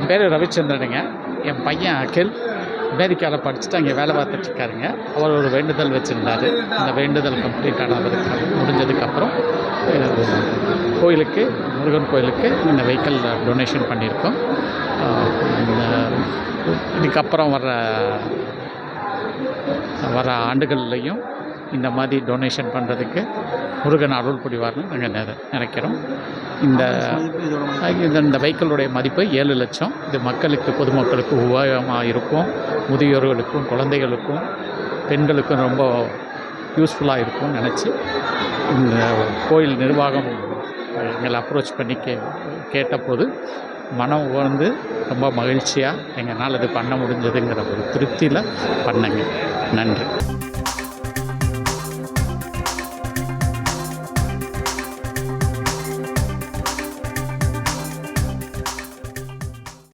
பேர் ரவிச்சந்திரனுங்க. என் பையன் அகில் அமெரிக்காவில் படிச்சுட்டு அங்கே வேலை பார்த்துட்ருக்காருங்க. அவர் ஒரு வேண்டுதல் வச்சுருந்தார். அந்த வேண்டுதல் கம்ப்ளீட் முடிஞ்சதுக்கப்புறம் கோயிலுக்கு, முருகன் கோயிலுக்கு இந்த வெஹிக்கிள் டொனேஷன் பண்ணியிருக்கோம். இதுக்கப்புறம் வர ஆண்டுகள்லையும் இந்த மாதிரி டொனேஷன் பண்ணுறதுக்கு முருகன் அருள் புரிவார்னு நாங்கள் நினைக்கிறோம். இந்த வெஹிக்கிளுடைய மதிப்பு 7 லட்சம். இது மக்களுக்கு, பொதுமக்களுக்கு உபயோகமாக இருக்கும். முதியோர்களுக்கும், குழந்தைகளுக்கும், பெண்களுக்கும் ரொம்ப யூஸ்ஃபுல்லாக இருக்கும்னு நினச்சி இந்த கோயில் நிர்வாகம் எங்களை அப்ரோச் பண்ணி கேட்டபோது மனம் உணர்ந்து ரொம்ப மகிழ்ச்சியாக எங்களால் இது பண்ண முடிஞ்சதுங்கிற ஒரு திருப்தியில் பண்ணேங்க. நன்றி.